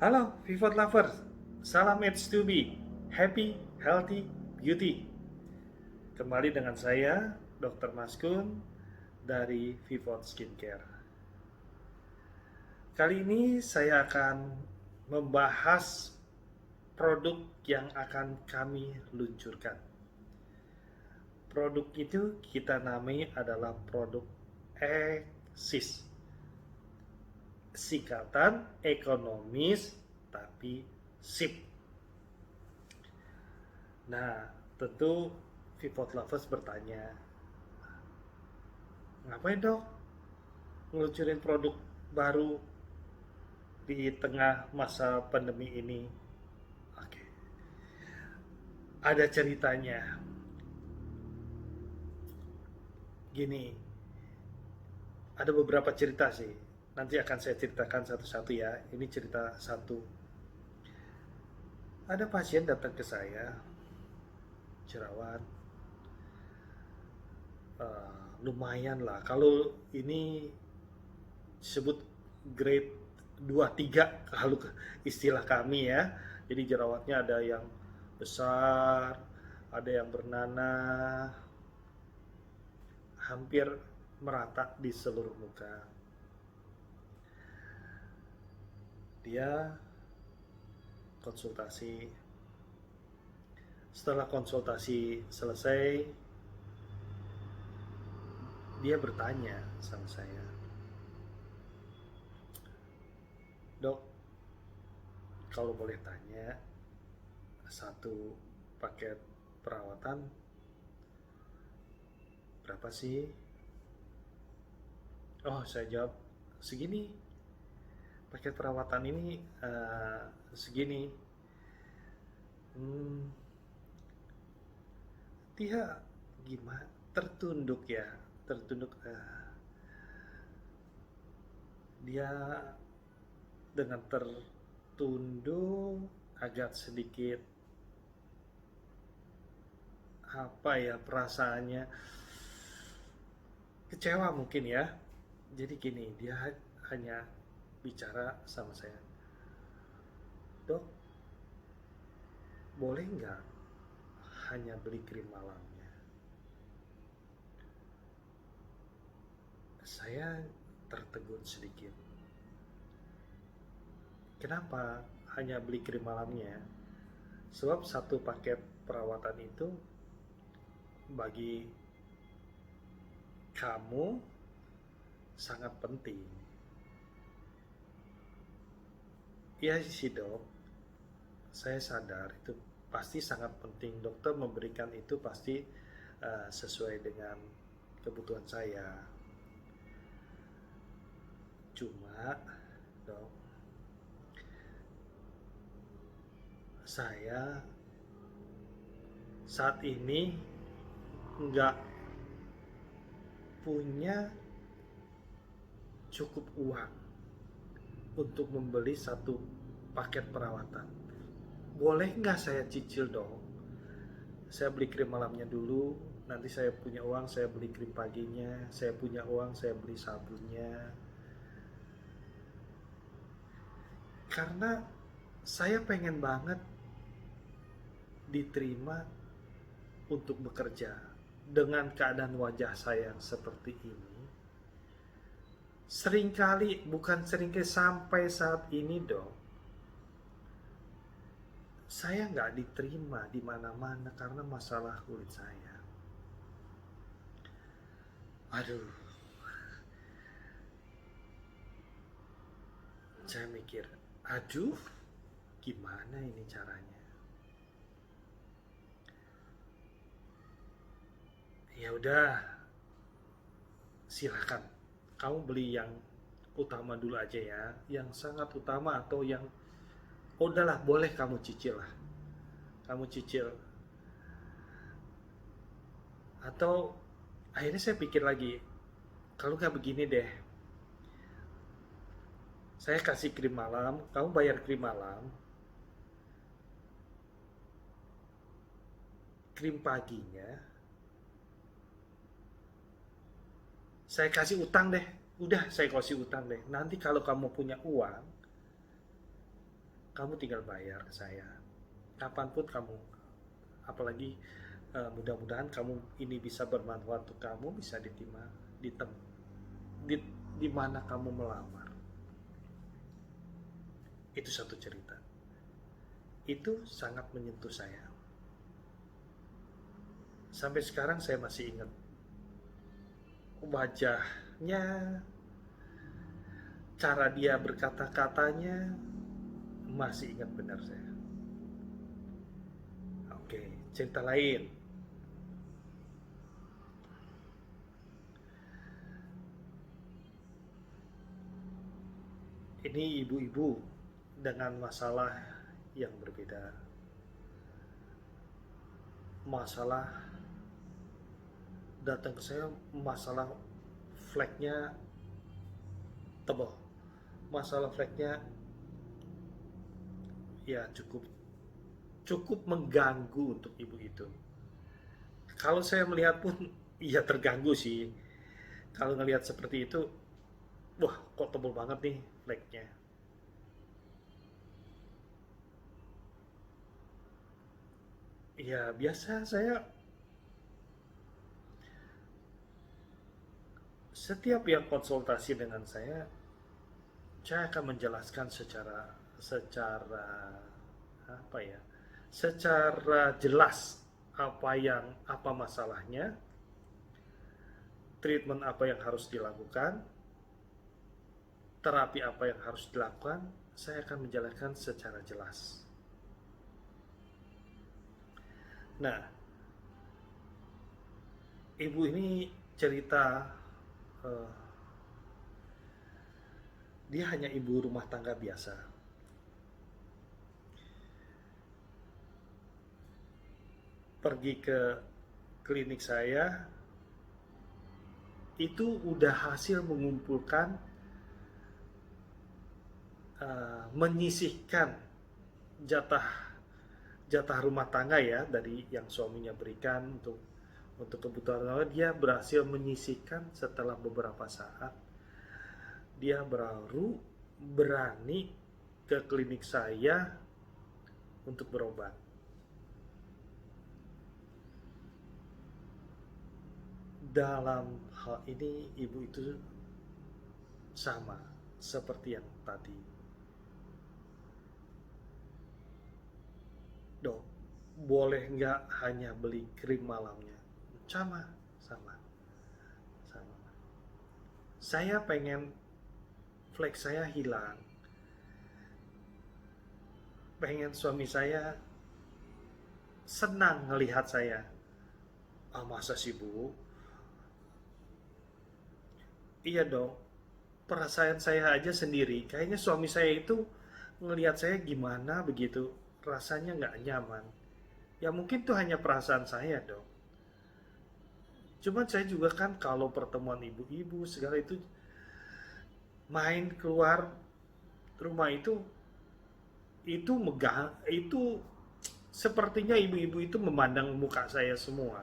Halo Vivat Lovers, salam H2B, Happy, Healthy, Beauty. Kembali dengan saya, Dr. Maskun dari Vivat Skincare. Kali ini saya akan membahas produk yang akan kami luncurkan. Produk itu kita namai adalah produk EXIS, singkatan ekonomis tapi sip. Nah, tentu Pivot Lovers bertanya, ngapain dok ngeluncurin produk baru di tengah masa pandemi ini? Oke, ada ceritanya. Gini, ada beberapa cerita sih. Nanti akan saya ceritakan satu-satu ya. Ini cerita satu. Ada pasien datang ke saya, jerawat, lumayan lah. Kalau ini disebut grade 2-3 kalau istilah kami ya. Jadi jerawatnya ada yang besar, ada yang bernanah, hampir merata di seluruh muka. Dia konsultasi. Setelah konsultasi selesai, dia bertanya sama saya, dok, kalau boleh tanya, satu paket perawatan berapa sih? Oh, saya jawab segini. Paket perawatan ini segini. Hmm, dia gimana? Tertunduk ya, tertunduk. Dia dengan tertunduk agak sedikit apa ya perasaannya, kecewa mungkin ya. Jadi gini, dia hanya bicara sama saya, dok, boleh nggak hanya beli krim malamnya? Saya tertegun sedikit. Kenapa hanya beli krim malamnya? Sebab satu paket perawatan itu bagi kamu sangat penting. Iya sih dok, saya sadar itu pasti sangat penting. Dokter memberikan itu pasti sesuai dengan kebutuhan saya. Cuma dok, saya saat ini nggak punya cukup uang untuk membeli satu paket perawatan. Boleh nggak saya cicil dong? Saya beli krim malamnya dulu, nanti saya punya uang, saya beli krim paginya, saya punya uang, saya beli sabunnya. Karena saya pengen banget diterima untuk bekerja dengan keadaan wajah saya yang seperti ini. Seringkali, bukan seringkali, sampai saat ini dong, saya nggak diterima di mana-mana karena masalah kulit saya. Aduh, saya mikir, aduh, gimana ini caranya? Ya udah, silakan. Kamu beli yang utama dulu aja ya, yang sangat utama atau yang oh, udahlah, boleh kamu cicil lah. Kamu cicil. Atau akhirnya saya pikir lagi, kalau nggak begini deh, saya kasih krim malam, kamu bayar krim malam, krim paginya, saya kasih utang deh. Udah, saya kasih utang deh. Nanti kalau kamu punya uang, kamu tinggal bayar ke saya kapanpun kamu, apalagi mudah-mudahan kamu ini bisa bermanfaat untuk kamu, bisa diterima di di, di mana kamu melamar. Itu satu cerita, itu sangat menyentuh saya. Sampai sekarang saya masih ingat wajahnya, cara dia berkata-katanya, masih ingat benar saya. Oke, cerita lain. Ini ibu-ibu dengan masalah yang berbeda. Masalah datang ke saya, masalah flagnya tebal. Masalah flagnya ya cukup cukup mengganggu untuk ibu itu. Kalau saya melihat pun ya terganggu sih. Kalau ngelihat seperti itu, wah kok tebal banget nih flagnya. Ya biasa saya setiap yang konsultasi dengan saya akan menjelaskan secara secara apa ya? Secara jelas apa masalahnya, treatment apa yang harus dilakukan, terapi apa yang harus dilakukan, saya akan menjelaskan secara jelas. Nah, ibu ini cerita uh, dia hanya ibu rumah tangga biasa. Pergi ke klinik saya, itu udah hasil mengumpulkan, menyisihkan jatah jatah rumah tangga ya dari yang suaminya berikan untuk kebutuhan rumah. Dia berhasil menyisihkan setelah beberapa saat. Dia baru berani ke klinik saya untuk berobat. Dalam hal ini ibu itu sama seperti yang tadi. Dok, boleh nggak hanya beli krim malamnya? Sama, sama, sama. Saya pengen flek saya hilang. Pengen suami saya senang ngelihat saya. Ah masa sih bu? Iya dong, perasaan saya aja sendiri. Kayaknya suami saya itu ngelihat saya gimana begitu. Rasanya nggak nyaman. Ya mungkin itu hanya perasaan saya dong. Cuman saya juga kan kalau pertemuan ibu-ibu segala main keluar rumah itu megang itu sepertinya ibu-ibu itu memandang muka saya semua.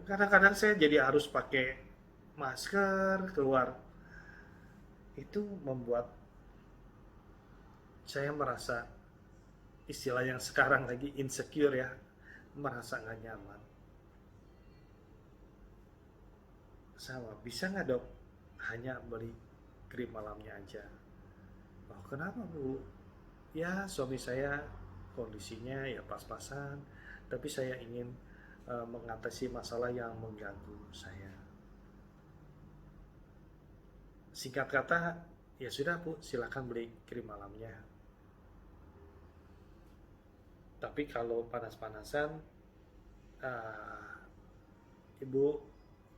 Kadang-kadang saya jadi harus pakai masker keluar. Itu membuat saya merasa, istilah yang sekarang lagi insecure ya, merasa nggak nyaman. Sama, bisa nggak dok hanya beli krim malamnya aja? Oh kenapa bu? Ya suami saya kondisinya ya pas-pasan, tapi saya ingin mengatasi masalah yang mengganggu saya. Singkat kata, ya sudah bu, silakan beli krim malamnya. Tapi kalau panas-panasan, ibu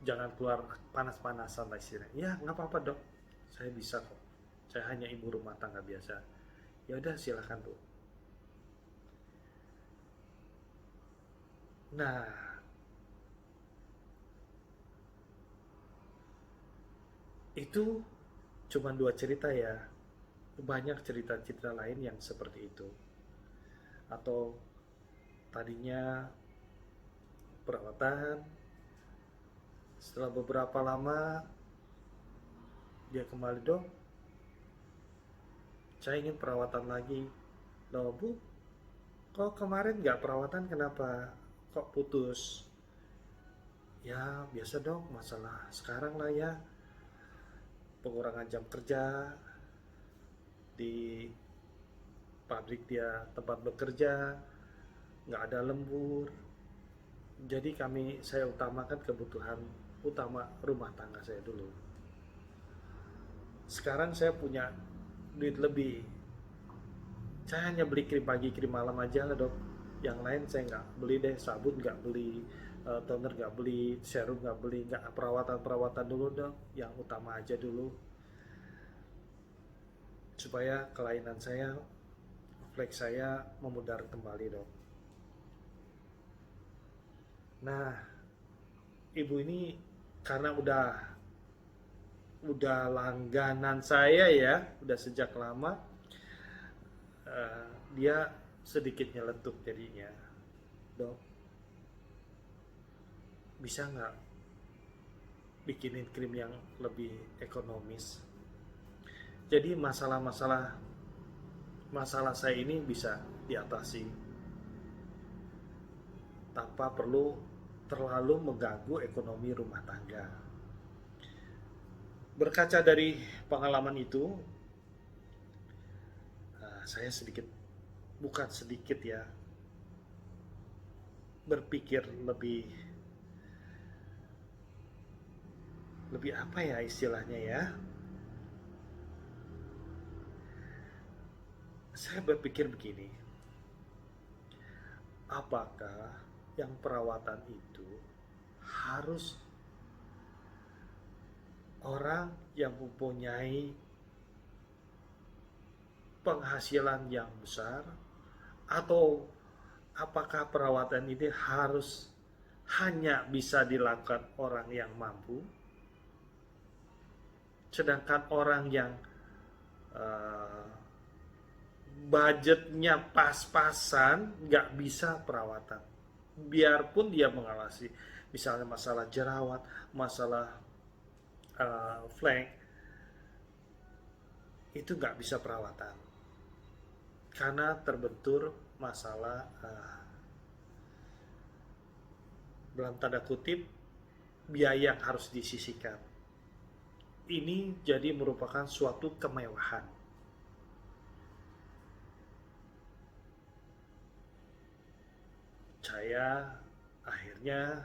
jangan keluar panas-panasan lah istilahnya. Ya nggak apa-apa dok, saya bisa kok. Saya hanya ibu rumah tangga biasa. Ya udah silakan bu. Nah, itu cuma dua cerita ya. Banyak cerita-cerita lain yang seperti itu. Atau tadinya perawatan, setelah beberapa lama dia kembali dok, Saya ingin perawatan lagi. Loh bu, kok kemarin nggak perawatan, kenapa kok putus? Ya biasa dok, masalah sekarang lah ya, pengurangan jam kerja di pabrik dia tempat bekerja, nggak ada lembur. Jadi saya utamakan kebutuhan utama rumah tangga saya dulu. Sekarang saya punya duit lebih, saya hanya beli krim pagi krim malam aja lah dok. Yang lain saya nggak beli deh, sabun nggak beli, toner nggak beli, serum nggak beli, nggak perawatan dulu dok, yang utama aja dulu, supaya kelainan saya, flek saya memudar kembali dok. Nah ibu ini karena udah langganan saya ya, udah sejak lama, dia sedikit nyeletuk jadinya. Dok, bisa nggak bikinin krim yang lebih ekonomis? Jadi masalah saya ini bisa diatasi tanpa perlu terlalu mengganggu ekonomi rumah tangga. Berkaca dari pengalaman itu, saya bukan sedikit ya, berpikir lebih apa ya istilahnya ya. Saya berpikir begini, apakah yang perawatan itu harus orang yang mempunyai penghasilan yang besar, atau apakah perawatan ini harus hanya bisa dilakukan orang yang mampu, sedangkan orang yang budgetnya pas-pasan nggak bisa perawatan, biarpun dia mengalami misalnya masalah jerawat, masalah flek, itu nggak bisa perawatan karena terbentur masalah dalam tanda kutip biaya yang harus disisihkan. Ini jadi merupakan suatu kemewahan. Saya akhirnya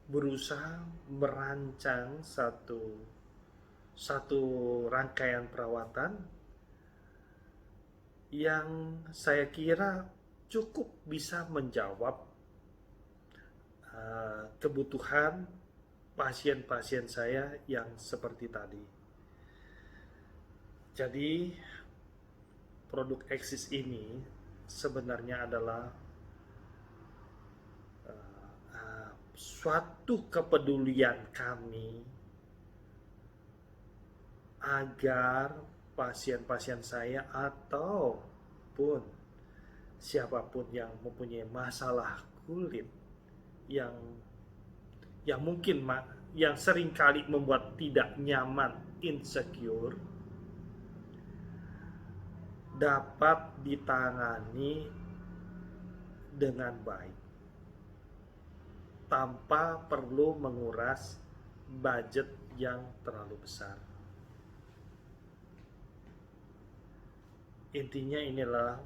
berusaha merancang satu rangkaian perawatan yang saya kira cukup bisa menjawab kebutuhan pasien-pasien saya yang seperti tadi. Jadi produk Exis ini sebenarnya adalah suatu kepedulian kami agar pasien-pasien saya ataupun siapapun yang mempunyai masalah kulit yang mungkin yang seringkali membuat tidak nyaman, insecure, dapat ditangani dengan baik tanpa perlu menguras budget yang terlalu besar. Intinya inilah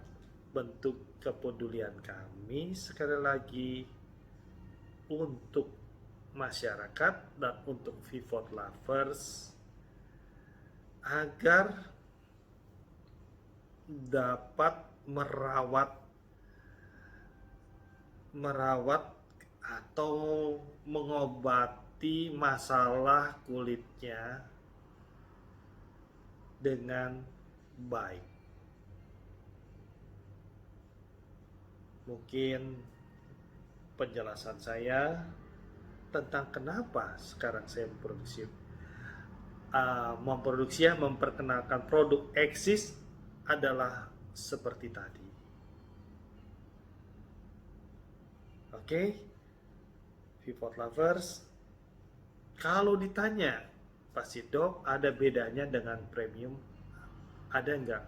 bentuk kepedulian kami sekali lagi untuk masyarakat dan untuk Vivot Lovers agar dapat merawat atau mengobati masalah kulitnya dengan baik. Mungkin penjelasan saya tentang kenapa sekarang saya memperkenalkan produk Exis adalah seperti tadi. Oke, Vivot Lovers, kalau ditanya pasti dok ada bedanya dengan premium? Ada nggak?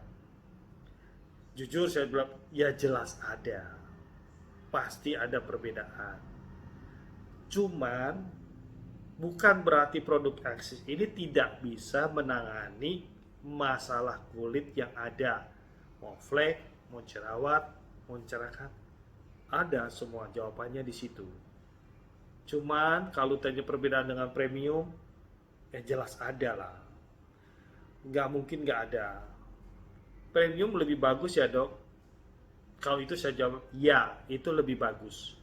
Jujur saya bilang, ya jelas ada. Pasti ada perbedaan. Cuman bukan berarti produk Axis ini tidak bisa menangani masalah kulit yang ada. Mau flek, mau jerawat, mau cerahkan, ada semua jawabannya di situ. Cuman kalau tanya perbedaan dengan premium, ya jelas ada lah. Nggak mungkin nggak ada. Premium lebih bagus ya dok? Kalau itu saya jawab, ya itu lebih bagus.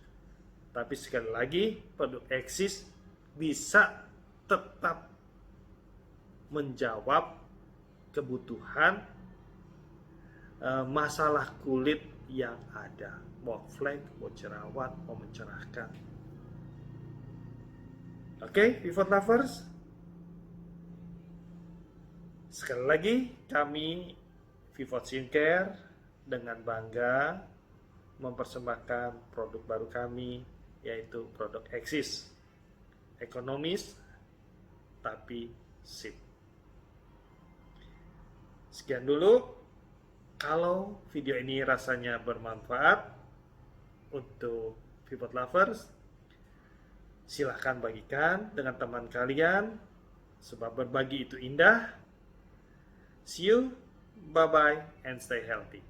Tapi sekali lagi, produk Axis bisa tetap menjawab kebutuhan masalah kulit yang ada. Mau flek, mau jerawat, mau mencerahkan. Oke, Pivot Lovers. Sekali lagi, kami Pivot Skincare dengan bangga mempersembahkan produk baru kami, yaitu produk Axis. Ekonomis, tapi sip. Sekian dulu. Kalau video ini rasanya bermanfaat untuk Pivot Lovers, silahkan bagikan dengan teman kalian, sebab berbagi itu indah. See you, bye-bye, and stay healthy.